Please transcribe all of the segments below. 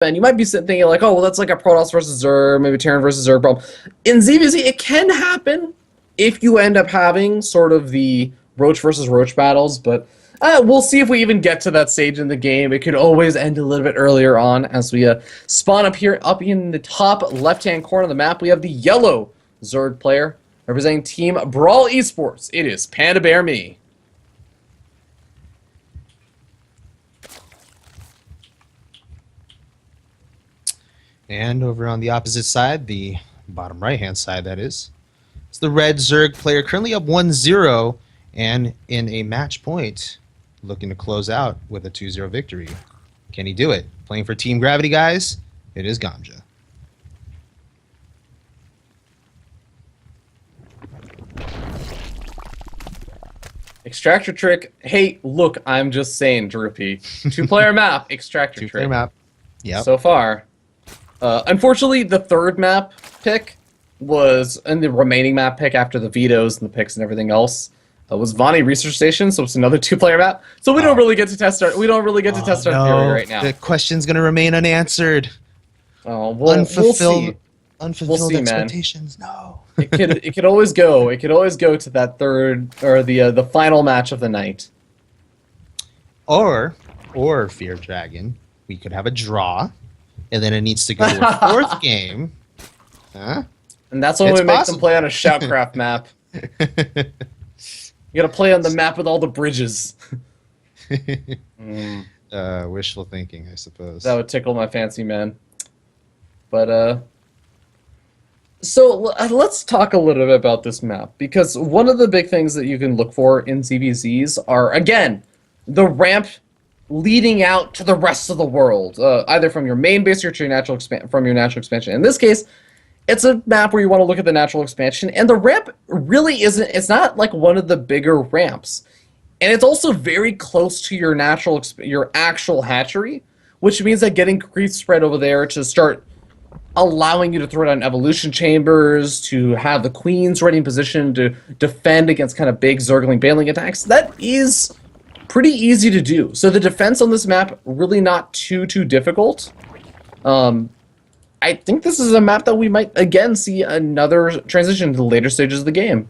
And you might be sitting thinking like, oh, well, that's like a Protoss versus Zerg, maybe Terran versus Zerg problem. In ZVZ, it can happen if you end up having sort of the Roach versus Roach battles, but we'll see if we even get to that stage in the game. It could always end a little bit earlier on as we spawn up here, up in the top left-hand corner of the map. We have the yellow Zerg player representing Team BrwL Esports. It is PandaBearMe. And over on the opposite side, the bottom right-hand side, that is, it's the red Zerg player currently up 1-0 and in a match point, looking to close out with a 2-0 victory. Can he do it? Playing for Team Gravity, guys, it is Gamja. Extractor trick. Hey, look, I'm just saying, Droopy. Two-player map, extractor trick. Two-player map. Yep. So far. Unfortunately, the third map pick was, and the remaining map pick after the vetoes and the picks and everything else, was Vonnie Research Station, so it's another two-player map. So we don't really get to test our theory right now. The question's gonna remain unanswered. Oh, we'll see. Unfulfilled expectations. No. It could always go. It could always go to that third or the final match of the night. Or Feardragon, we could have a draw. And then it needs to go to a fourth game. Huh? And that's when we make them play on a Shoutcraft map. You gotta play on the map with all the bridges. Wishful thinking, I suppose. That would tickle my fancy, man. But, so let's talk a little bit about this map. Because one of the big things that you can look for in ZVZs are, again, the ramp leading out to the rest of the world, either from your main base or to your natural expansion. In this case, it's a map where you want to look at the natural expansion, and the ramp really isn't. It's not like one of the bigger ramps, and it's also very close to your your actual hatchery, which means that getting creep spread over there to start allowing you to throw down evolution chambers, to have the queens ready in position to defend against kind of big Zergling Baneling attacks, that is pretty easy to do. So the defense on this map, really not too difficult. I think this is a map that we might, again, see another transition to the later stages of the game.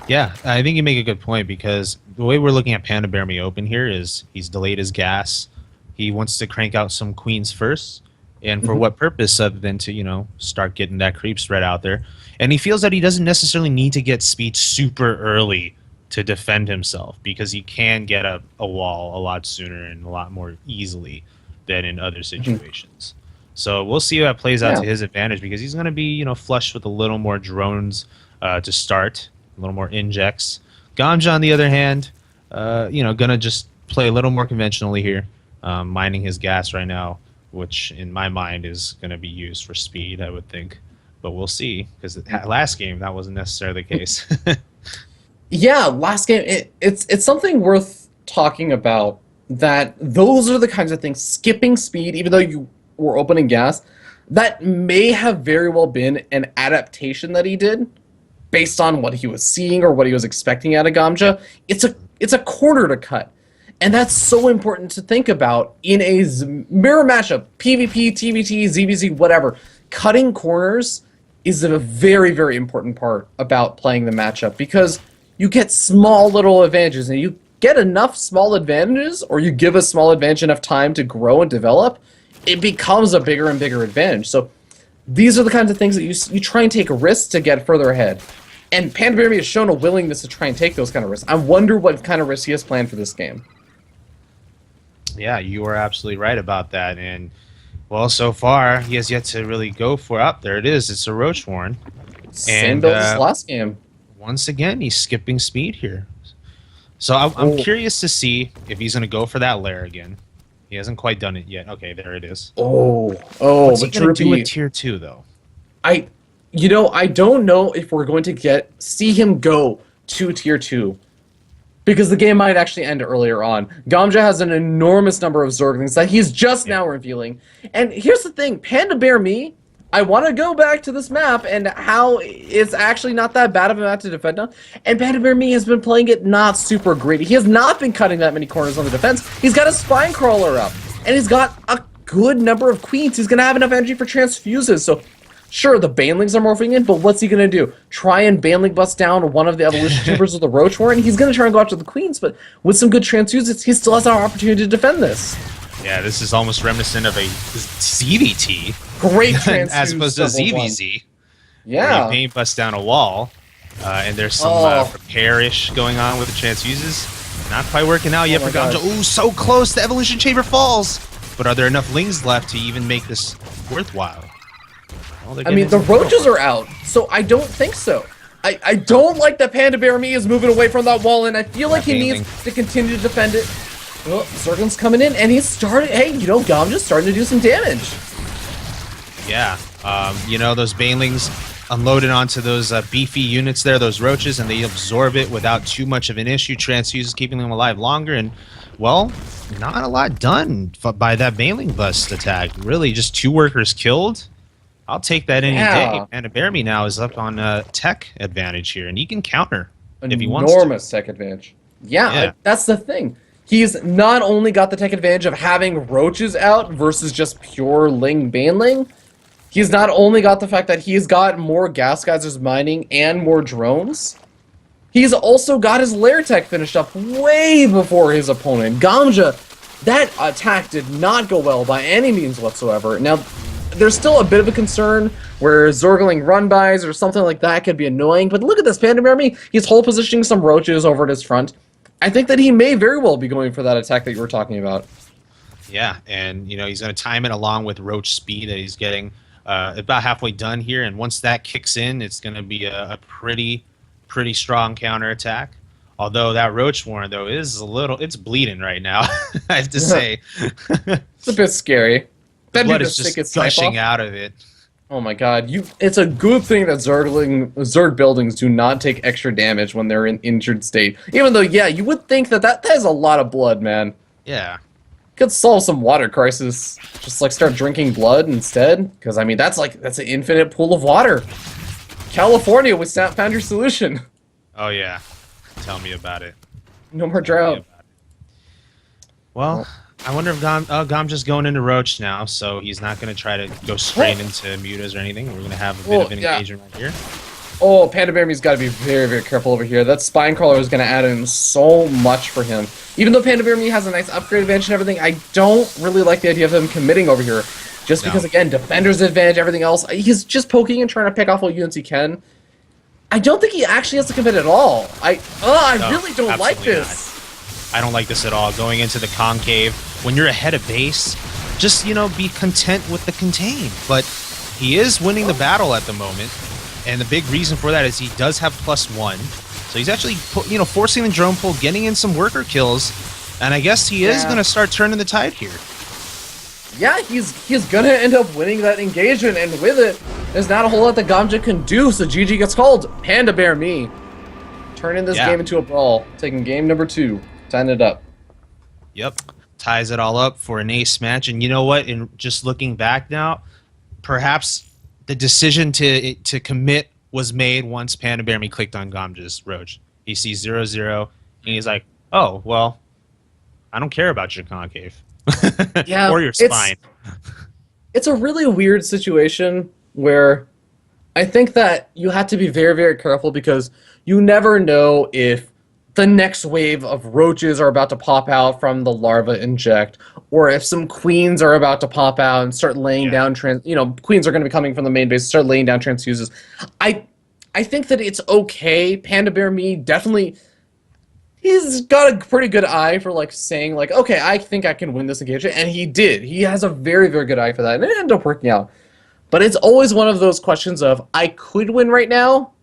Yeah, I think you make a good point, because the way we're looking at PandaBearMe open here is he's delayed his gas. He wants to crank out some queens first. And for what purpose other than to, you know, start getting that creep spread out there. And he feels that he doesn't necessarily need to get speed super early to defend himself, because he can get a wall a lot sooner and a lot more easily than in other situations. So we'll see how that plays out to his advantage, because he's going to be, you know, flushed with a little more drones to start, a little more injects. Gamja, on the other hand, you know, going to just play a little more conventionally here, mining his gas right now, which in my mind is going to be used for speed, I would think. But we'll see, because last game that wasn't necessarily the case. Yeah, last game, it's something worth talking about, that those are the kinds of things, skipping speed, even though you were opening gas, that may have very well been an adaptation that he did based on what he was seeing or what he was expecting out of Gamja. It's a corner to cut. And that's so important to think about in a mirror matchup, PvP, TvT, ZVZ, whatever. Cutting corners is a very, very important part about playing the matchup, because you get small little advantages, and you get enough small advantages, or you give a small advantage enough time to grow and develop, it becomes a bigger and bigger advantage. So these are the kinds of things that you try and take risks to get further ahead. And PandaBearMe has shown a willingness to try and take those kind of risks. I wonder what kind of risks he has planned for this game. Yeah, you are absolutely right about that. And, well, so far, he has yet to really go for up. There it is. It's a Roach Warren. Same build as last game. Once again, he's skipping speed here. So I'm curious to see if he's going to go for that lair again. He hasn't quite done it yet. Okay, there it is. What's he going to do with tier 2, though? I don't know if we're going to see him go to tier 2. Because the game might actually end earlier on. Gamja has an enormous number of Zerglings that he's just now revealing. And here's the thing, PandaBearMe, I want to go back to this map and how it's actually not that bad of a map to defend on. And PandaBearMe has been playing it not super greedy. He has not been cutting that many corners on the defense. He's got a spine crawler up. And he's got a good number of queens, he's going to have enough energy for transfuses. So, sure, the banelings are morphing in, but what's he going to do? Try and baneling bust down one of the evolution chambers with the Roach Warren? He's going to try and go after the queens, but with some good transfuses, he still has an opportunity to defend this. Yeah, this is almost reminiscent of a ZVT. Great transfuse. As opposed to ZVZ. Yeah. Where you paint bust down a wall, and there's some repair-ish going on with the transfuses. Not quite working out yet for Gamja. Ooh, so close! The evolution chamber falls! But are there enough lings left to even make this worthwhile? Well, I mean, the roaches are out, so I don't think so. I don't like that PandaBearMe is moving away from that wall, and I feel like he needs to continue to defend it. Well, Zergling's coming in, and he's starting. Hey, you know, Gamja's starting to do some damage. Yeah, you know, those banelings unloaded onto those beefy units there, those roaches, and they absorb it without too much of an issue. Transfuses keeping them alive longer, and, well, not a lot done by that baneling bust attack. Really, just 2 workers killed. I'll take that any day. And PandaBearMe now is up on tech advantage here, and he can counter if he wants to. Enormous tech advantage. Yeah, that's the thing. He's not only got the tech advantage of having roaches out versus just pure ling baneling, he's not only got the fact that he's got more gas geysers mining and more drones, he's also got his lair tech finished up way before his opponent. Gamja, that attack did not go well by any means whatsoever. Now, there's still a bit of a concern where Zergling run-bys or something like that could be annoying, but look at this, PandaBearMe, he's hold positioning some roaches over at his front. I think that he may very well be going for that attack that you were talking about. Yeah, and, you know, he's going to time it along with roach speed that he's getting about halfway done here, and once that kicks in, it's going to be a pretty strong counterattack. Although that Roach Warren, though, is it's bleeding right now, I have to say. It's a bit scary. The blood is just gushing out of it. Oh my god, it's a good thing that Zerg buildings do not take extra damage when they're in injured state. Even though, yeah, you would think that has a lot of blood, man. Yeah. Could solve some water crisis. Just like start drinking blood instead. Because I mean that's an infinite pool of water. California, we found your solution. Oh yeah. Tell me about it. No more drought. Well, I wonder if Gamja's going into Roach now, so he's not going to try to go straight into mutas or anything. We're going to have a bit of an engagement right here. Oh, PandaBearMe's got to be very, very careful over here. That Spine Crawler is going to add in so much for him. Even though PandaBearMe has a nice upgrade advantage and everything, I don't really like the idea of him committing over here. Just because, again, Defender's advantage, everything else. He's just poking and trying to pick off all units he can. I don't think he actually has to commit at all. I really don't like this. I don't like this at all. Going into the concave, when you're ahead of base, just, you know, be content with the contain. But he is winning the battle at the moment, and the big reason for that is he does have +1. So he's actually, you know, forcing the drone pull, getting in some worker kills, and I guess he is going to start turning the tide here. Yeah, he's going to end up winning that engagement, and with it, there's not a whole lot that Gamja can do, so GG gets called. PandaBearMe turning this game into a brawl, taking game number 2. Tying it up. Yep. Ties it all up for an ace match. And you know what? In just looking back now, perhaps the decision to commit was made once PandaBearMe clicked on Gamja's Roach. He sees 0-0, and he's like, oh, well, I don't care about your concave. Yeah, or your spine. It's a really weird situation where I think that you have to be very, very careful because you never know if the next wave of roaches are about to pop out from the larva inject, or if some queens are about to pop out and start laying down queens are going to be coming from the main base and start laying down transfuses. I think that it's okay. PandaBearMe definitely, he's got a pretty good eye for like saying like, okay, I think I can win this engagement, and he did. He has a very, very good eye for that, and it ended up working out. But it's always one of those questions of I could win right now,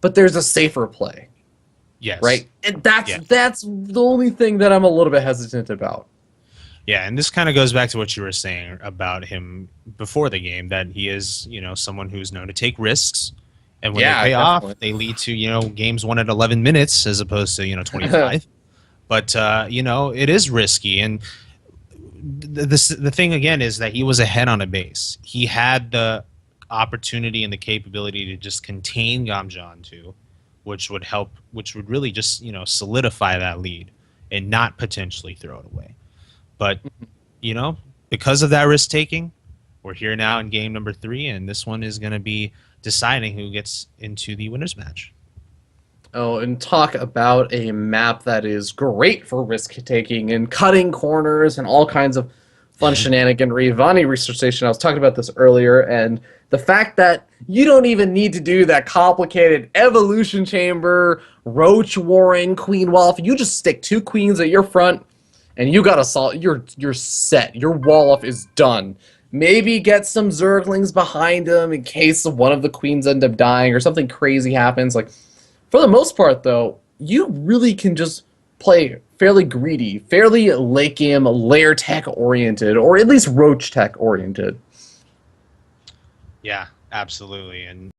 but there's a safer play. Yes. Right? And that's the only thing that I'm a little bit hesitant about. Yeah, and this kind of goes back to what you were saying about him before the game, that he is, you know, someone who's known to take risks, and when they pay off, they lead to, you know, games won at 11 minutes as opposed to, you know, 25. But, you know, it is risky, and the thing, again, is that he was ahead on a base. He had the opportunity and the capability to just contain Gamja onto, which would really just, you know, solidify that lead and not potentially throw it away. But, you know, because of that risk taking, we're here now in game number 3, and this one is going to be deciding who gets into the winner's match. Oh, and talk about a map that is great for risk-taking and cutting corners and all kinds of fun shenaniganry. Vonnie Research Station, I was talking about this earlier, and the fact that you don't even need to do that complicated evolution chamber, roach warring, queen wall. If you just stick 2 queens at your front, and you got assault, you're set. Your wall off is done. Maybe get some zerglings behind them in case one of the queens end up dying or something crazy happens. Like, for the most part, though, you really can just play fairly greedy, fairly late game, lair tech oriented, or at least roach tech oriented. Yeah, absolutely. And